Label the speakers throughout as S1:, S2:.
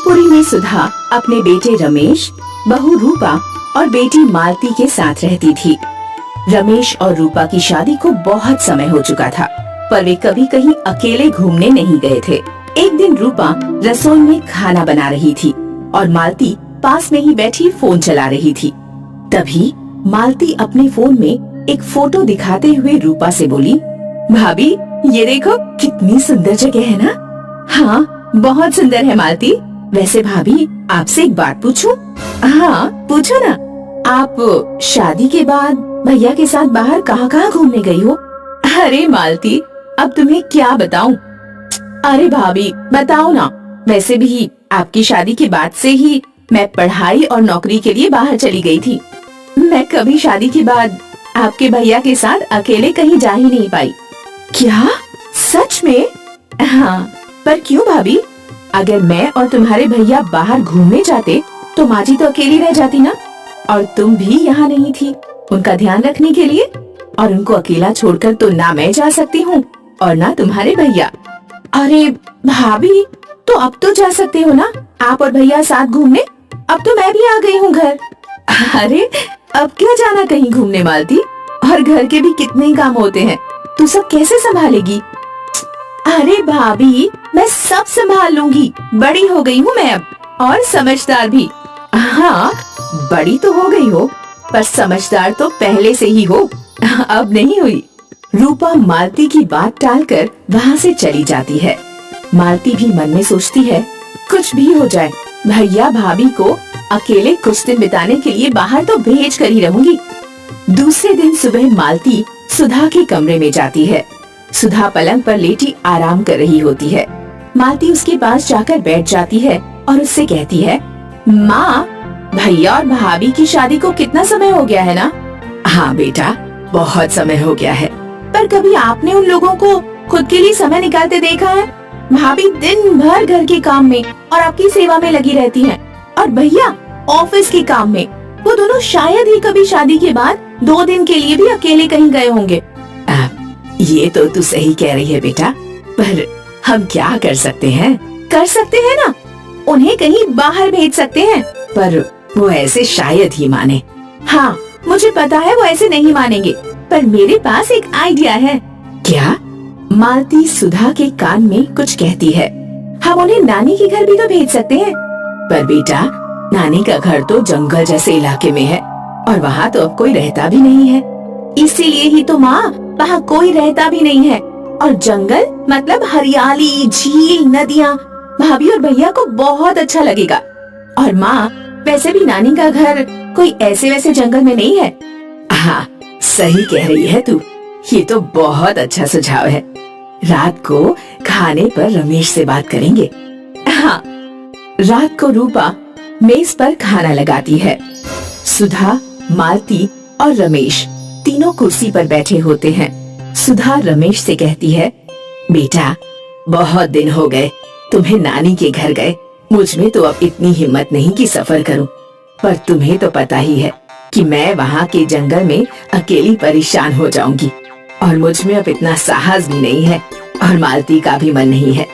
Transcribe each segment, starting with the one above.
S1: पुरी में सुधा अपने बेटे रमेश, बहू रूपा और बेटी मालती के साथ रहती थी। रमेश और रूपा की शादी को बहुत समय हो चुका था, पर वे कभी कहीं अकेले घूमने नहीं गए थे। एक दिन रूपा रसोई में खाना बना रही थी और मालती पास में ही बैठी फोन चला रही थी। तभी मालती अपने फोन में एक फोटो दिखाते हुए रूपा से बोली, भाभी ये देखो कितनी सुंदर जगह है ना। हाँ बहुत सुंदर है मालती। वैसे भाभी आपसे एक बात पूछूं? हाँ पूछो ना। आप शादी के बाद भैया के साथ बाहर कहाँ कहाँ घूमने गई हो? अरे मालती अब तुम्हें क्या बताऊं? अरे भाभी बताओ ना। वैसे भी आपकी शादी के बाद से ही मैं पढ़ाई और नौकरी के लिए बाहर चली गई थी। मैं कभी शादी के बाद आपके भैया के साथ अकेले कहीं जा ही नहीं पाई। क्या सच में? हाँ पर क्यों भाभी? अगर मैं और तुम्हारे भैया बाहर घूमने जाते तो माँ जी तो अकेली रह जाती ना, और तुम भी यहाँ नहीं थी उनका ध्यान रखने के लिए। और उनको अकेला छोड़कर तो ना मैं जा सकती हूँ और ना तुम्हारे भैया। अरे भाभी तो अब तो जा सकते हो ना आप और भैया साथ घूमने। अब तो मैं भी आ गई हूँ घर। अरे अब क्या जाना कहीं घूमने मालती, और घर के भी कितने काम होते हैं, तू सब कैसे संभालेगी? अरे भाभी मैं सब संभाल लूंगी, बड़ी हो गई हूँ मैं अब, और समझदार भी। हाँ बड़ी तो हो गई हो, पर समझदार तो पहले से ही हो, अब नहीं हुई। रूपा मालती की बात टालकर वहाँ से चली जाती है। मालती भी मन में सोचती है, कुछ भी हो जाए भैया भाभी को अकेले कुछ दिन बिताने के लिए बाहर तो भेज कर ही रहूंगी। दूसरे दिन सुबह मालती सुधा के कमरे में जाती है। सुधा पलंग पर लेटी आराम कर रही होती है। मालती उसके पास जाकर बैठ जाती है और उससे कहती है, माँ भैया और भाभी की शादी को कितना समय हो गया है ना? हाँ बेटा बहुत समय हो गया है, पर कभी आपने उन लोगों को खुद के लिए समय निकालते देखा है? भाभी दिन भर घर के काम में और आपकी सेवा में लगी रहती हैं, और भैया ऑफिस के काम में। वो दोनों शायद ही कभी शादी के बाद 2 दिन के लिए भी अकेले कहीं गए होंगे। ये तो तू सही कह रही है बेटा, पर हम क्या कर सकते हैं? कर सकते हैं ना, उन्हें कहीं बाहर भेज सकते हैं, पर वो ऐसे शायद ही माने। हाँ मुझे पता है वो ऐसे नहीं मानेंगे, पर मेरे पास एक आइडिया है। क्या? मालती सुधा के कान में कुछ कहती है। हम उन्हें नानी के घर भी तो भेज सकते हैं। पर बेटा नानी का घर तो जंगल जैसे इलाके में है, और वहाँ तो अब कोई रहता भी नहीं है। इसीलिए ही तो माँ वहाँ कोई रहता भी नहीं है, और जंगल मतलब हरियाली, झील, नदियाँ भाभी और भैया को बहुत अच्छा लगेगा। और माँ वैसे भी नानी का घर कोई ऐसे वैसे जंगल में नहीं है। हाँ सही कह रही है तू, ये तो बहुत अच्छा सुझाव है। रात को खाने पर रमेश से बात करेंगे। हाँ रात को रूपा मेज पर खाना लगाती है। सुधा, मालती और रमेश तीनों कुर्सी पर बैठे होते हैं। सुधा रमेश से कहती है, बेटा बहुत दिन हो गए तुम्हें नानी के घर गए। मुझ में तो अब इतनी हिम्मत नहीं कि सफर करूं, पर तुम्हें तो पता ही है कि मैं वहाँ के जंगल में अकेली परेशान हो जाऊंगी, और मुझ में अब इतना साहस भी नहीं है, और मालती का भी मन नहीं है।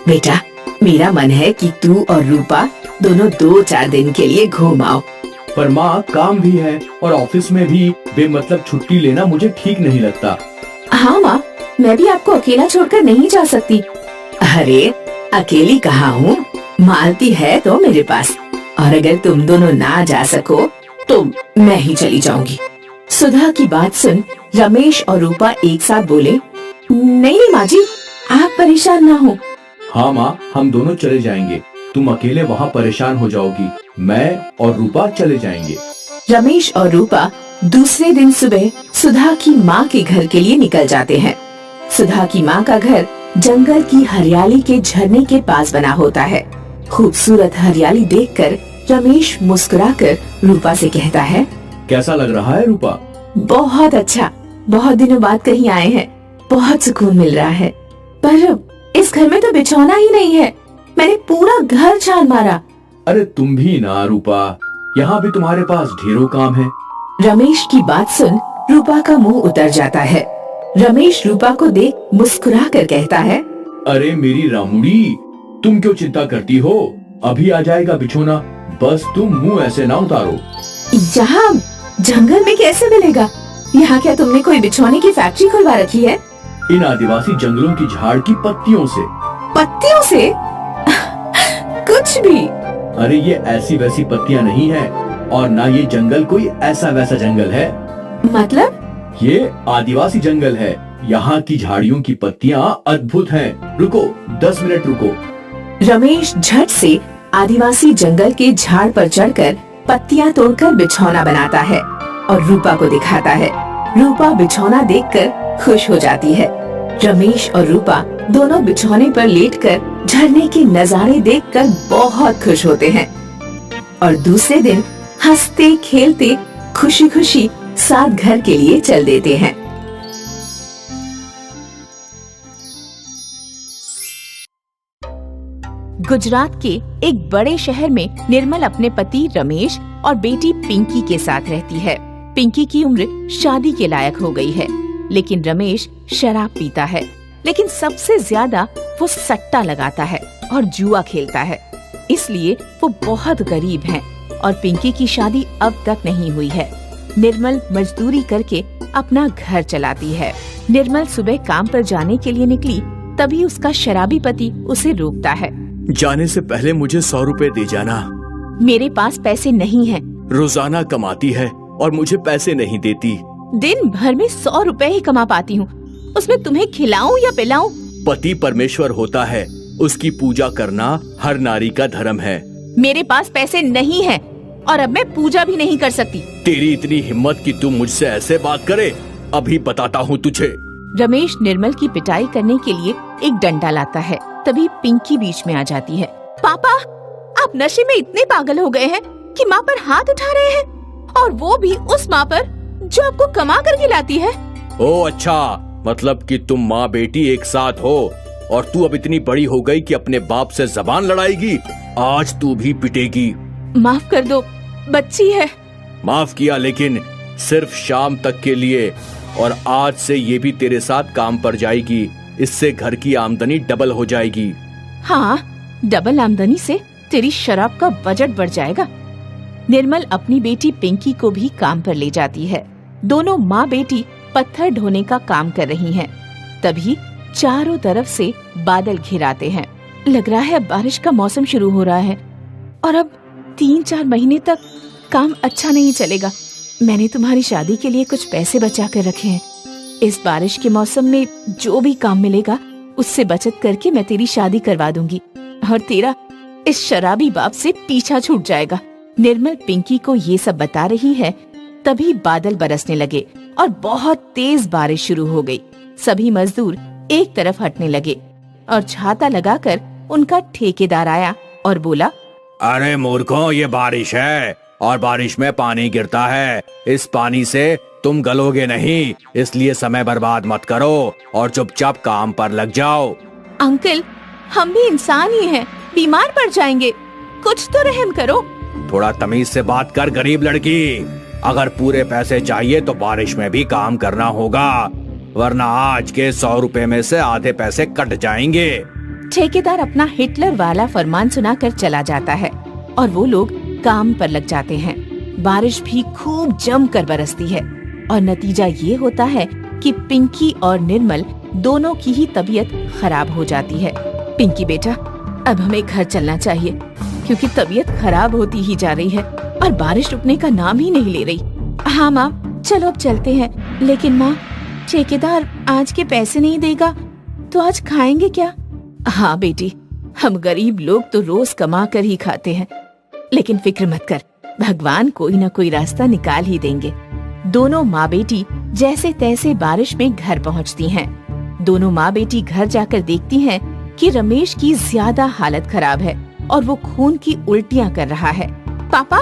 S1: बेटा मेरा मन है कि तू और रूपा दोनों 2-4 दिन के लिए घूम आओ।
S2: पर माँ काम भी है और ऑफिस में भी बेमतलब छुट्टी लेना मुझे ठीक नहीं लगता।
S1: हाँ माँ मैं भी आपको अकेला छोड़कर नहीं जा सकती। अरे अकेली कहाँ हूँ, मालती है तो मेरे पास, और अगर तुम दोनों ना जा सको तो मैं ही चली जाऊंगी। सुधा की बात सुन रमेश और रूपा एक साथ बोले, नहीं माँ जी आप परेशान ना हो।
S2: हाँ माँ हम दोनों चले जाएंगे, तुम अकेले वहाँ परेशान हो जाओगी, मैं और रूपा चले जाएंगे।
S1: रमेश और रूपा दूसरे दिन सुबह सुधा की माँ के घर के लिए निकल जाते हैं। सुधा की माँ का घर जंगल की हरियाली के झरने के पास बना होता है। खूबसूरत हरियाली देखकर रमेश मुस्कुराकर रूपा से कहता है,
S2: कैसा लग रहा है रूपा?
S1: बहुत अच्छा, बहुत दिनों बाद कहीं आए हैं, बहुत सुकून मिल रहा है। पर इस घर में तो बिछौना ही नहीं है, मैंने पूरा घर छान मारा।
S2: अरे तुम भी ना रूपा, यहाँ भी तुम्हारे पास ढेरों काम है।
S1: रमेश की बात सुन रूपा का मुंह उतर जाता है। रमेश रूपा को देख मुस्कुरा कर कहता है,
S2: अरे मेरी रामुड़ी तुम क्यों चिंता करती हो, अभी आ जाएगा बिछोना, बस तुम मुंह ऐसे ना उतारो।
S1: यहाँ जंगल में कैसे मिलेगा? यहाँ क्या तुमने कोई बिछौने की फैक्ट्री खुलवा रखी है?
S2: इन आदिवासी जंगलों की झाड़ की पत्तियों से।
S1: पत्तियों से? कुछ भी।
S2: अरे ये ऐसी वैसी पत्तियां नहीं है, और ना ये जंगल कोई ऐसा वैसा जंगल है।
S1: मतलब?
S2: ये आदिवासी जंगल है। यहाँ की झाड़ियों की पत्तियां अद्भुत हैं। रुको, 10 मिनट रुको।
S1: रमेश झट से आदिवासी जंगल के झाड़ पर चढ़कर पत्तियां तोड़कर बिछौना बनाता है और रूपा को दिखाता है। रूपा बिछौना देखकर खुश हो जाती है। रमेश और रूपा दोनों बिछौने पर लेटकर झरने के नजारे देखकर बहुत खुश होते हैं और दूसरे दिन हंसते खेलते खुशी खुशी साथ घर के लिए चल देते हैं। गुजरात के एक बड़े शहर में निर्मल अपने पति रमेश और बेटी पिंकी के साथ रहती है। पिंकी की उम्र शादी के लायक हो गई है, लेकिन रमेश शराब पीता है। लेकिन सबसे ज्यादा वो सट्टा लगाता है और जुआ खेलता है, इसलिए वो बहुत गरीब हैं और पिंकी की शादी अब तक नहीं हुई है। निर्मल मजदूरी करके अपना घर चलाती है। निर्मल सुबह काम पर जाने के लिए निकली, तभी उसका शराबी पति उसे रोकता है।
S3: जाने से पहले मुझे 100 रुपए दे जाना।
S1: मेरे पास पैसे नहीं हैं।
S3: रोजाना कमाती है और मुझे पैसे नहीं देती।
S1: दिन भर में 100 रुपए ही कमा पाती हूँ, उसमें तुम्हें खिलाऊं या पिलाऊं?
S3: पति परमेश्वर होता है, उसकी पूजा करना हर नारी का धर्म है।
S1: मेरे पास पैसे नहीं हैं और अब मैं पूजा भी नहीं कर सकती।
S3: तेरी इतनी हिम्मत कि तू मुझसे ऐसे बात करे? अभी बताता हूँ तुझे।
S1: रमेश निर्मल की पिटाई करने के लिए एक डंडा लाता है, तभी पिंकी बीच में आ जाती है। पापा, आप नशे में इतने पागल हो गए हैं कि माँ पर हाथ उठा रहे हैं, और वो भी उस माँ पर जो आपको कमा कर खिलाती है।
S3: ओ अच्छा, मतलब कि तुम माँ बेटी एक साथ हो और तू अब इतनी बड़ी हो गई कि अपने बाप से जबान लड़ाएगी। आज तू भी पिटेगी।
S1: माफ कर दो, बच्ची है।
S3: माफ किया, लेकिन सिर्फ शाम तक के लिए, और आज से ये भी तेरे साथ काम पर जाएगी। इससे घर की आमदनी डबल हो जाएगी।
S1: हाँ, डबल आमदनी से तेरी शराब का बजट बढ़ जाएगा। निर्मल अपनी बेटी पिंकी को भी काम पर ले जाती है। दोनों माँ बेटी पत्थर ढोने का काम कर रही हैं। तभी चारों तरफ से बादल घिर आते हैं। लग रहा है अब बारिश का मौसम शुरू हो रहा है और अब 3-4 महीने तक काम अच्छा नहीं चलेगा। मैंने तुम्हारी शादी के लिए कुछ पैसे बचा कर रखे हैं। इस बारिश के मौसम में जो भी काम मिलेगा उससे बचत करके मैं तेरी शादी करवा दूंगी और तेरा इस शराबी बाप से पीछा छूट जाएगा। निर्मल पिंकी को ये सब बता रही है, तभी बादल बरसने लगे और बहुत तेज बारिश शुरू हो गई। सभी मजदूर एक तरफ हटने लगे और छाता लगाकर उनका ठेकेदार आया और बोला,
S3: अरे मूर्खों, ये बारिश है और बारिश में पानी गिरता है। इस पानी से तुम गलोगे नहीं, इसलिए समय बर्बाद मत करो और चुपचाप काम पर लग जाओ।
S1: अंकल, हम भी इंसान ही हैं, बीमार पड़ जाएंगे, कुछ तो रहम करो।
S3: थोड़ा तमीज से बात कर गरीब लड़की। अगर पूरे पैसे चाहिए तो बारिश में भी काम करना होगा, वरना आज के 100 रुपए में से आधे पैसे कट जाएंगे।
S1: ठेकेदार अपना हिटलर वाला फरमान सुनाकर चला जाता है और वो लोग काम पर लग जाते हैं। बारिश भी खूब जमकर बरसती है और नतीजा ये होता है कि पिंकी और निर्मल दोनों की ही तबीयत खराब हो जाती है। पिंकी बेटा, अब हमें घर चलना चाहिए क्योंकि तबीयत खराब होती ही जा रही है और बारिश रुकने का नाम ही नहीं ले रही। हाँ माँ, चलो अब चलते हैं। लेकिन माँ, ठेकेदार आज के पैसे नहीं देगा तो आज खाएंगे क्या? हाँ बेटी, हम गरीब लोग तो रोज कमा कर ही खाते हैं, लेकिन फिक्र मत कर, भगवान कोई न कोई रास्ता निकाल ही देंगे। दोनों माँ बेटी जैसे तैसे बारिश में घर पहुँचती हैं। दोनों माँ बेटी घर जाकर देखती हैं कि रमेश की ज्यादा हालत खराब है और वो खून की उल्टियाँ कर रहा है। पापा,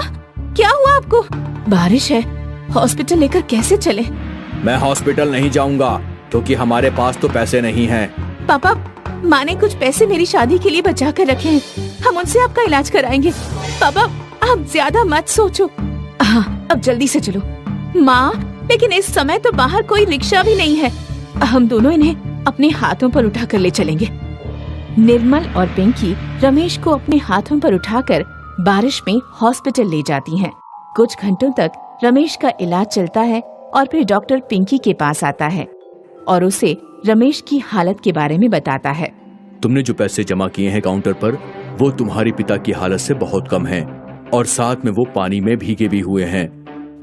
S1: क्या हुआ आपको? बारिश है, हॉस्पिटल लेकर कैसे चले?
S3: मैं हॉस्पिटल नहीं जाऊंगा क्योंकि हमारे पास तो पैसे नहीं हैं।
S1: पापा, माँ ने कुछ पैसे मेरी शादी के लिए बचा कर रखे हैं, हम उनसे आपका इलाज कराएंगे। पापा, आप ज्यादा मत सोचो। हाँ, अब जल्दी से चलो। माँ, लेकिन इस समय तो बाहर कोई रिक्शा भी नहीं है, हम दोनों इन्हें अपने हाथों पर उठा कर ले चलेंगे। निर्मल और पिंकी रमेश को अपने हाथों पर उठाकर बारिश में हॉस्पिटल ले जाती हैं। कुछ घंटों तक रमेश का इलाज चलता है और फिर डॉक्टर पिंकी के पास आता है और उसे रमेश की हालत के बारे में बताता है।
S3: तुमने जो पैसे जमा किए हैं काउंटर पर, वो तुम्हारे पिता की हालत से बहुत कम हैं और साथ में वो पानी में भीगे भी हुए हैं।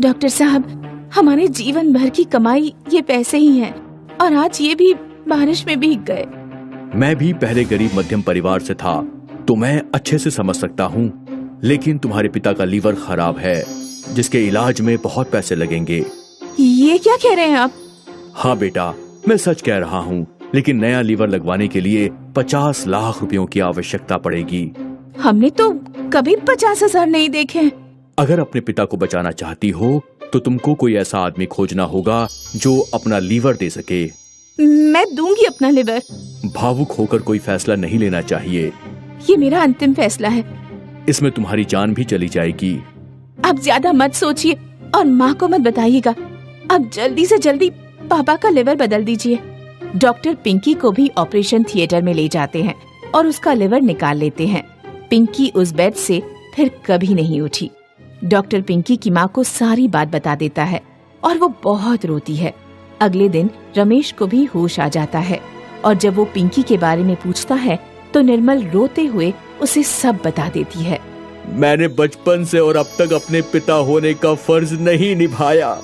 S1: डॉक्टर साहब, हमारे जीवन भर की कमाई ये पैसे ही हैं और आज ये भी बारिश में भीग गए।
S3: मैं भी पहले गरीब मध्यम परिवार से था तो मैं अच्छे से समझ सकता हूँ, लेकिन तुम्हारे पिता का लीवर खराब है जिसके इलाज में बहुत पैसे लगेंगे।
S1: ये क्या कह रहे हैं आप?
S3: हाँ बेटा, मैं सच कह रहा हूँ, लेकिन नया लीवर लगवाने के लिए 50 लाख रुपयों की आवश्यकता पड़ेगी।
S1: हमने तो कभी 50,000 नहीं देखे।
S3: अगर अपने पिता को बचाना चाहती हो तो तुमको कोई ऐसा आदमी खोजना होगा जो अपना लीवर दे सके।
S1: मैं दूंगी अपना लिवर।
S3: भावुक होकर कोई फैसला नहीं लेना चाहिए।
S1: ये मेरा अंतिम फैसला है।
S3: इसमें तुम्हारी जान भी चली जाएगी।
S1: आप ज्यादा मत सोचिए और माँ को मत बताइएगा। अब जल्दी से जल्दी पापा का लिवर बदल दीजिए। डॉक्टर पिंकी को भी ऑपरेशन थिएटर में ले जाते हैं और उसका लिवर निकाल लेते हैं। पिंकी उस बेड से फिर कभी नहीं उठी। डॉक्टर पिंकी की माँ को सारी बात बता देता है और वो बहुत रोती है। अगले दिन रमेश को भी होश आ जाता है और जब वो पिंकी के बारे में पूछता है तो निर्मल रोते हुए उसे सब बता देती है।
S3: मैंने बचपन से और अब तक अपने पिता होने का फर्ज नहीं निभाया,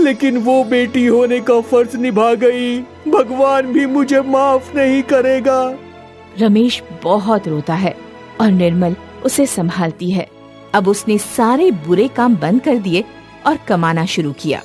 S3: लेकिन वो बेटी होने का फर्ज निभा गई। भगवान भी मुझे माफ नहीं करेगा।
S1: रमेश बहुत रोता है और निर्मल उसे संभालती है। अब उसने सारे बुरे काम बंद कर दिए और कमाना शुरू किया।